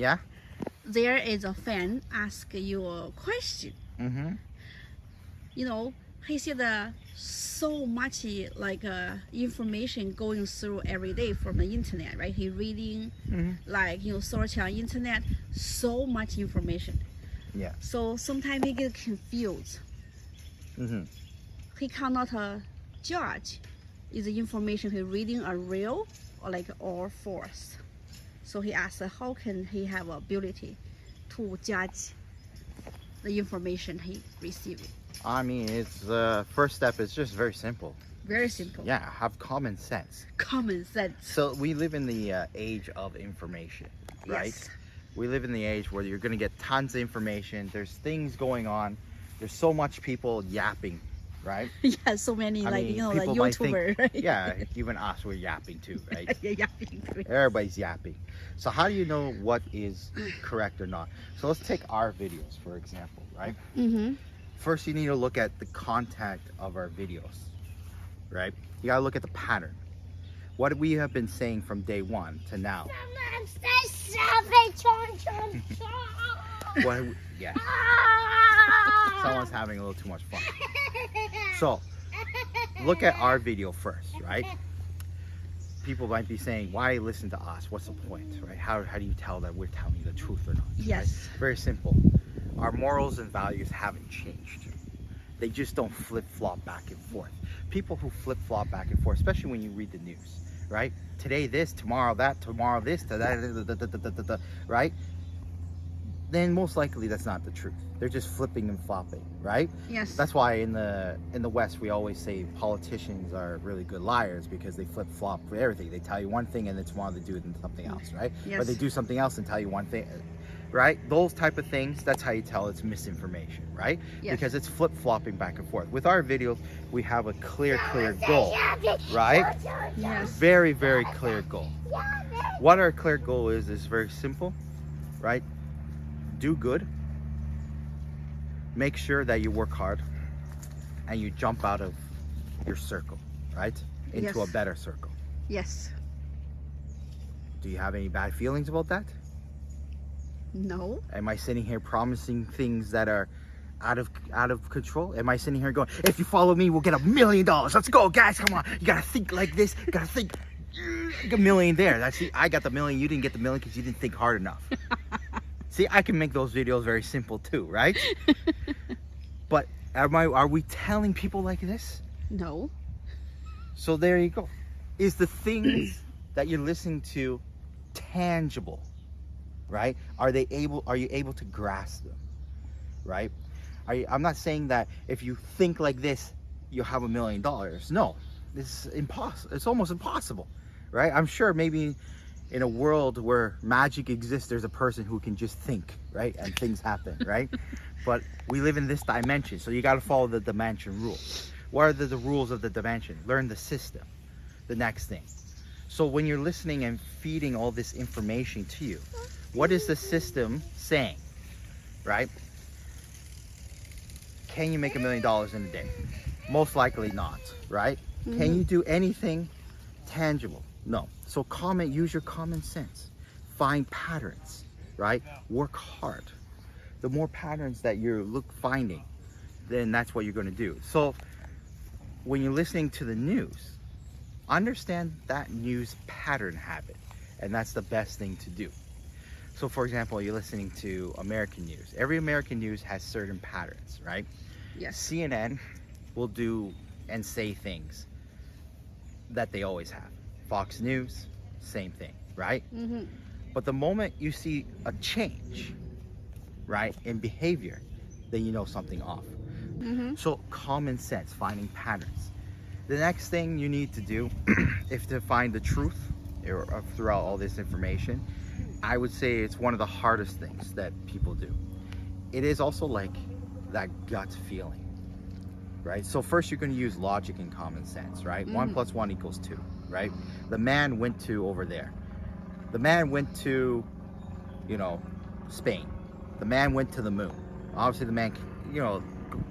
Yeah. there is a fan ask you a question. Mm-hmm. You know, he said so much like information going through every day from the internet, right? He reading, like, you know, search on internet, so much information. Yeah. So sometimes he get confused. Mm-hmm. He cannot judge is the information he reading are real or false. So he asked, how can he have ability to judge the information he received? I mean, it's the first step is just very simple. Very simple. Yeah, have common sense. Common sense. So we live in the age of information, right? Yes. We live in the age where you're going to get tons of information. There's things going on. There's so much people yapping, right? Yeah, so many, I like, mean, you know, the people might think, YouTuber. Right? yeah, even us, we're yapping too, right? Yeah, yapping too. Everybody's yapping. So how do you know what is correct or not? So let's take our videos, for example, right? Mm-hmm. First, you need to look at the content of our videos, right? You gotta look at the pattern. What we have been saying from day one to now. Yeah. Someone's having a little too much fun. So, look at our video first, right? People might be saying, why listen to us? What's the point, right? How do you tell that we're telling you the truth or not? Yes. Right? Very simple. Our morals and values haven't changed. They just don't flip-flop back and forth. People who flip-flop back and forth, especially when you read the news, right? Today this, tomorrow that, tomorrow this, right? Then most likely that's not the truth. They're just flipping and flopping, right? Yes. That's why in the West we always say politicians are really good liars, because they flip flop for everything. They tell you one thing and then tomorrow they do it in something else, right? Yes. Or they do something else and tell you one thing, right? Those type of things, that's how you tell it's misinformation, right? Yes. Because it's flip flopping back and forth. With our videos, we have a clear goal, right? Yes. Very, very clear goal. What our clear goal is very simple, right? Do good. Make sure that you work hard and you jump out of your circle, right? Into Yes. a better circle. Yes. Do you have any bad feelings about that? No. Am I sitting here promising things that are out of control? Am I sitting here going, if you follow me, we'll get $1 million. Let's go, guys. Come on. You gotta think like this. You gotta think. $1 million there. That's I got the $1 million. You didn't get the $1 million because you didn't think hard enough. See, I can make those videos very simple too, right? But are we telling people like this? No. So there you go. Is the things that you're listening to tangible, right? Are you able to grasp them, right? I'm not saying that if you think like this, you'll have $1 million. No, this is impossible. It's almost impossible, right? I'm sure maybe in a world where magic exists, there's a person who can just think, right? And things happen, right? But we live in this dimension, so you got to follow the dimension rules. What are the rules of the dimension? Learn the system, the next thing. So when you're listening and feeding all this information to you, what is the system saying, right? Can you make $1 million in a day? Most likely not, right? Can you do anything tangible? No. So use your common sense. Find patterns, right? Work hard. The more patterns that you're finding, then that's what you're going to do. So when you're listening to the news, understand that news pattern habit, and that's the best thing to do. So for example, you're listening to American news. Every American news has certain patterns, right? Yes. CNN will do and say things that they always have. Fox News, same thing, right? Mm-hmm. But the moment you see a change, right, in behavior, then you know something off. Mm-hmm. So common sense, finding patterns. The next thing you need to do is to find the truth throughout all this information. I would say it's one of the hardest things that people do. It is also like that gut feeling, right? So first you're going to use logic and common sense, right? 1 + 1 = 2, right? The man went to over there. The man went to, Spain. The man went to the moon. Obviously the man,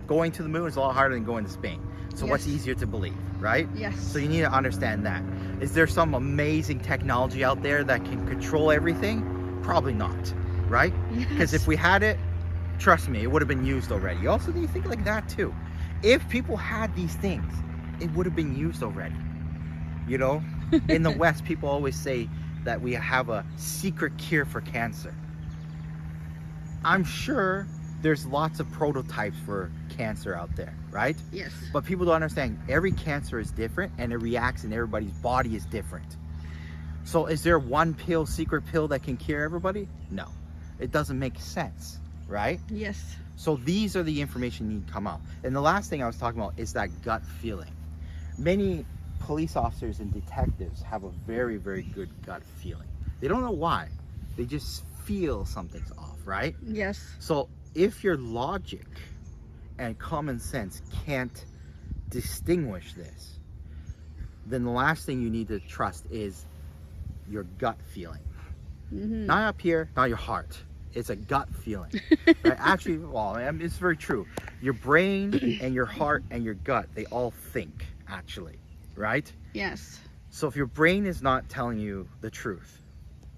going to the moon is a lot harder than going to Spain. So Yes. what's easier to believe, right? Yes. So you need to understand that. Is there some amazing technology out there that can control everything? Probably not. right? Because Yes. if we had it, trust me, it would have been used already. You also need to think like that too. If people had these things, it would have been used already. You know, in the West, people always say that we have a secret cure for cancer. I'm sure there's lots of prototypes for cancer out there, right? Yes. But people don't understand every cancer is different and it reacts in everybody's body is different. So is there one pill, secret pill that can cure everybody? No, it doesn't make sense, right? Yes. So these are the information you need to come out. And the last thing I was talking about is that gut feeling. Many police officers and detectives have a very, very good gut feeling. They don't know why. They just feel something's off, right? Yes. So if your logic and common sense can't distinguish this, then the last thing you need to trust is your gut feeling. Not up here, not your heart. It's a gut feeling. Right? Actually, well, it's very true. Your brain and your heart and your gut, they all think, actually, right? Yes. So if your brain is not telling you the truth,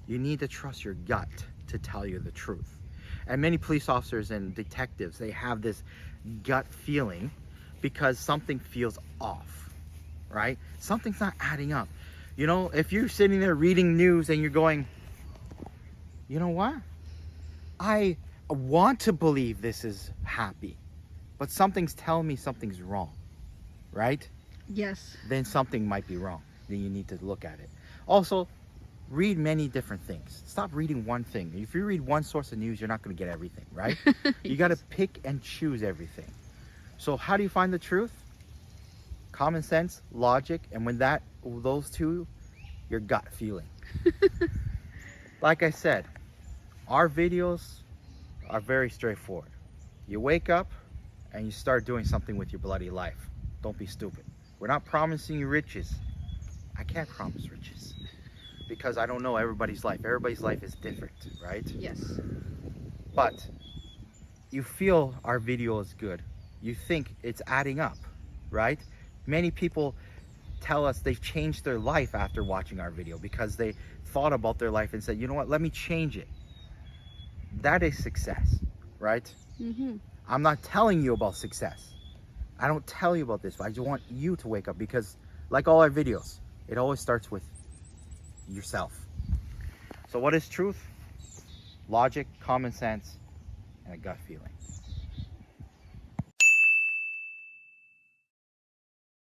you need to trust your gut to tell you the truth. And many police officers and detectives, they have this gut feeling because something feels off, right? Something's not adding up. You know, if you're sitting there reading news and you're going, you know what? I want to believe this is happy, but something's telling me something's wrong, right? Yes. Then something might be wrong. Then you need to look at it. Also, read many different things. Stop reading one thing. If you read one source of news, you're not going to get everything, right? You got to pick and choose everything. So how do you find the truth? Common sense, logic, and when those two, your gut feeling. Like I said, our videos are very straightforward. You wake up and you start doing something with your bloody life. Don't be stupid. We're not promising you riches. I can't promise riches because I don't know everybody's life. Everybody's life is different, right? Yes. But you feel our video is good. You think it's adding up, right? Many people tell us they've changed their life after watching our video because they thought about their life and said, you know what, let me change it. That is success, right? I'm not telling you about success. I don't tell you about this, but I just want you to wake up because like all our videos, it always starts with yourself. So what is truth? Logic, common sense, and a gut feeling.